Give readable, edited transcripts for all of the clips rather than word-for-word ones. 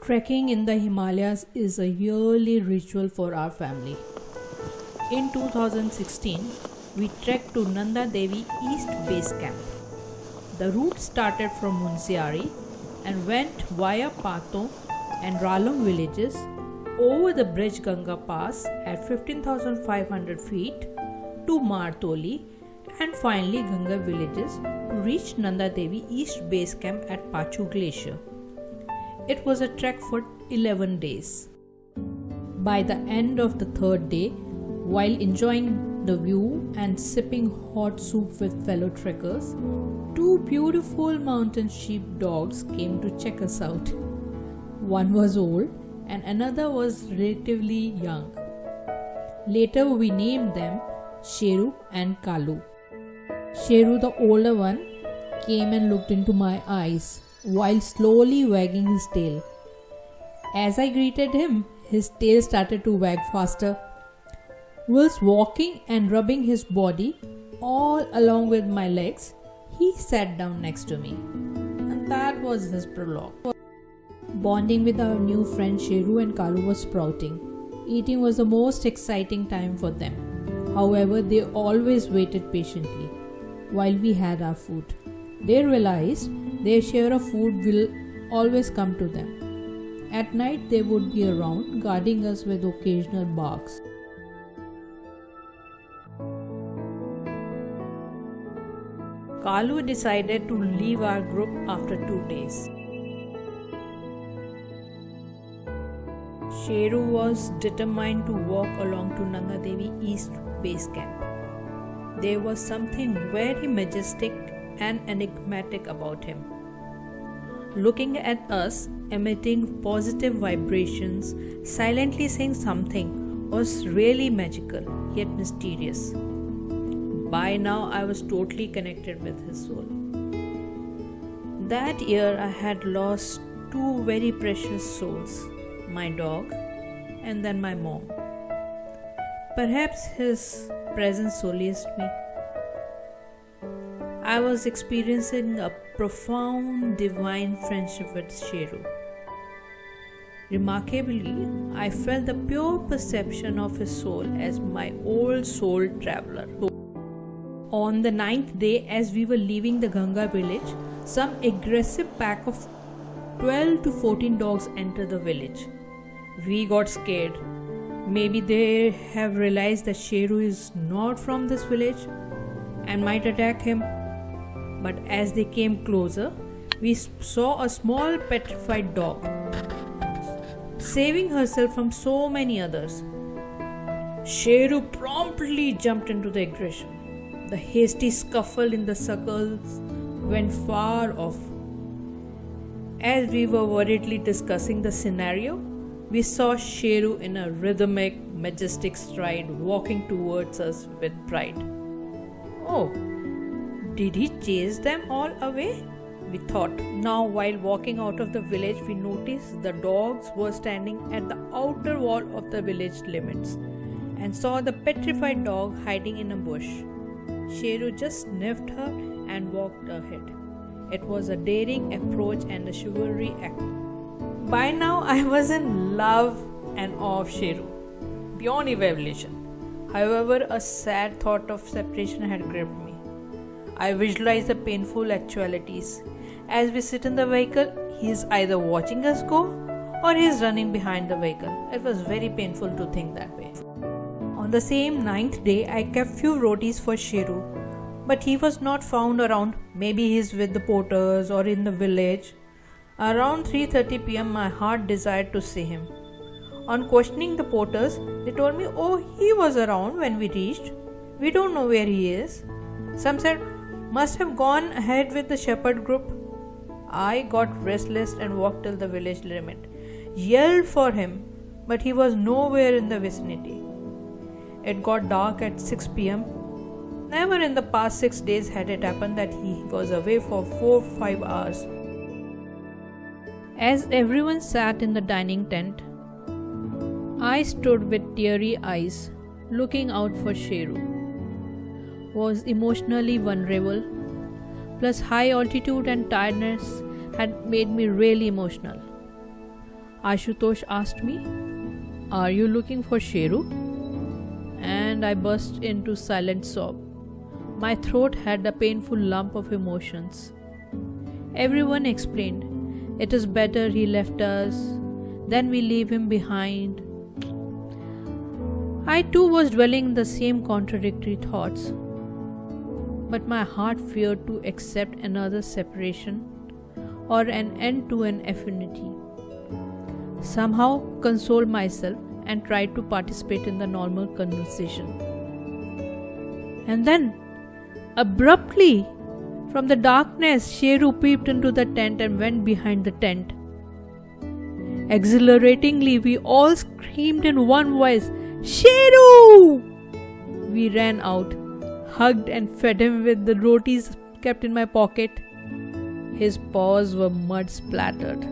Trekking in the Himalayas is a yearly ritual for our family. In 2016, we trekked to Nanda Devi East Base Camp. The route started from Munsiari and went via Patong and Ralong villages over the Bridge Ganga Pass at 15,500 feet to Martoli and finally Ganga villages to reach Nanda Devi East Base Camp at Pachu Glacier. It was a trek for 11 days. By the end of the third day, while enjoying the view and sipping hot soup with fellow trekkers, two beautiful mountain sheep dogs came to check us out. One was old and another was relatively young. Later we named them Sheru and Kalu. Sheru, the older one, came and looked into my eyes while slowly wagging his tail. As I greeted him, his tail started to wag faster. Whilst walking and rubbing his body all along with my legs, he sat down next to me. And that was his prologue. Bonding with our new friend Sheru and Kalu was sprouting. Eating was the most exciting time for them. However, they always waited patiently while we had our food. They realized their share of food will always come to them. At night, they would be around, guarding us with occasional barks. Kalu decided to leave our group after 2 days. Sheru was determined to walk along to Nanda Devi East Base Camp. There was something very majestic and enigmatic about him. Looking at us, emitting positive vibrations, silently saying something was really magical yet mysterious. By now, I was totally connected with his soul. That year, I had lost two very precious souls, my dog and then my mom. Perhaps his presence solaced me. I was experiencing a profound divine friendship with Sheru. Remarkably, I felt the pure perception of his soul as my old soul traveler. On the 9th day, as we were leaving the Ganga village, some aggressive pack of 12 to 14 dogs entered the village. We got scared. Maybe they have realized that Sheru is not from this village and might attack him. But as they came closer, we saw a small petrified dog, saving herself from so many others. Sheru promptly jumped into the aggression. The hasty scuffle in the circles went far off. As we were worriedly discussing the scenario, we saw Sheru in a rhythmic, majestic stride walking towards us with pride. Oh, did he chase them all away? We thought. Now, while walking out of the village, we noticed the dogs were standing at the outer wall of the village limits and saw the petrified dog hiding in a bush. Sheru just sniffed her and walked ahead. It was a daring approach and a chivalry act. By now, I was in love and awe of Sheru, beyond evaluation. However, a sad thought of separation had gripped me. I visualized the painful actualities. As we sit in the vehicle, he is either watching us go or he is running behind the vehicle. It was very painful to think that way. On the same 9th day, I kept few rotis for Sheru, but he was not found around. Maybe he is with the porters or in the village. Around 3:30 p.m., my heart desired to see him. On questioning the porters, they told me, oh, he was around when we reached. We don't know where he is. Some said, must have gone ahead with the shepherd group. I got restless and walked till the village limit. Yelled for him, but he was nowhere in the vicinity. It got dark at 6 p.m. Never in the past 6 days had it happened that he was away for 4-5 hours. As everyone sat in the dining tent, I stood with teary eyes, looking out for Sheru. Was emotionally vulnerable, plus high altitude and tiredness had made me really emotional. Ashutosh asked me, "Are you looking for Sheru?" And I burst into silent sob. My throat had a painful lump of emotions. Everyone explained, "It is better he left us than we leave him behind." I too was dwelling in the same contradictory thoughts, but my heart feared to accept another separation or an end to an affinity. Somehow consoled myself and tried to participate in the normal conversation. And then, abruptly, from the darkness, Sheru peeped into the tent and went behind the tent. Exhilaratingly, we all screamed in one voice, "Sheru!" We ran out, hugged and fed him with the rotis kept in my pocket. His paws were mud splattered.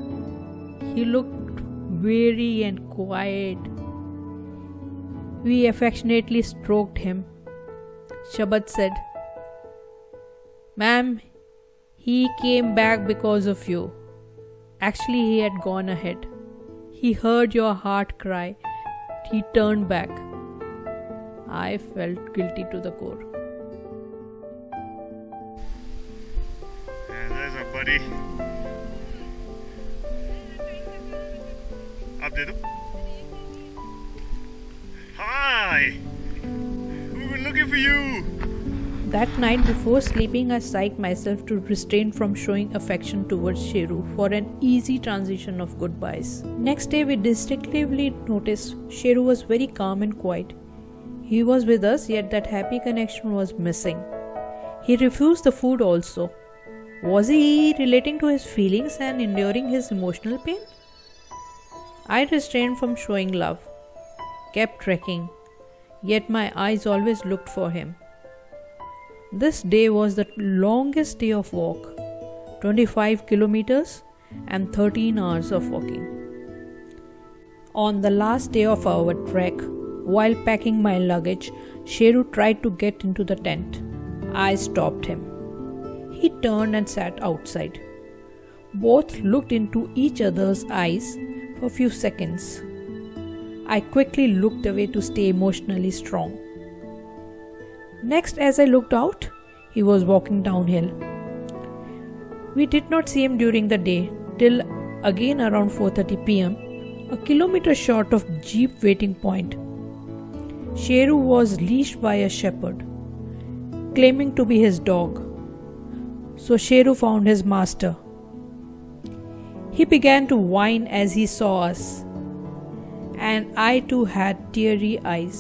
He looked weary and quiet. We affectionately stroked him. Shabad said, "Ma'am, he came back because of you. Actually, he had gone ahead. He heard your heart cry. He turned back." I felt guilty to the core. Yeah, there's our buddy. Up did Hi! We've been looking for you! That night before sleeping, I psyched myself to restrain from showing affection towards Sheru for an easy transition of goodbyes. Next day, we distinctly noticed Sheru was very calm and quiet. He was with us, yet that happy connection was missing. He refused the food also. Was he relating to his feelings and enduring his emotional pain? I restrained from showing love, kept trekking, yet my eyes always looked for him. This day was the longest day of walk, 25 kilometers and 13 hours of walking. On the last day of our trek, while packing my luggage, Sheru tried to get into the tent. I stopped him. He turned and sat outside. Both looked into each other's eyes for a few seconds. I quickly looked away to stay emotionally strong. Next, as I looked out, he was walking downhill. We did not see him during the day till again around 4:30 p.m., a kilometer short of jeep waiting point. Sheru was leashed by a shepherd, claiming to be his dog. So Sheru found his master. He began to whine as he saw us, and I too had teary eyes.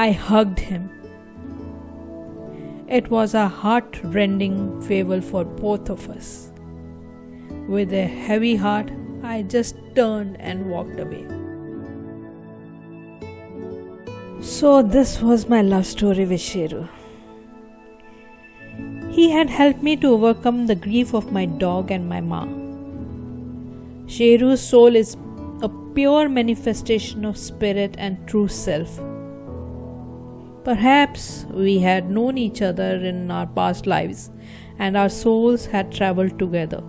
I hugged him. It was a heart-rending farewell for both of us. With a heavy heart, I just turned and walked away. So this was my love story with Sheru. He had helped me to overcome the grief of my dog and my ma. Sheru's soul is a pure manifestation of spirit and true self. Perhaps we had known each other in our past lives and our souls had traveled together.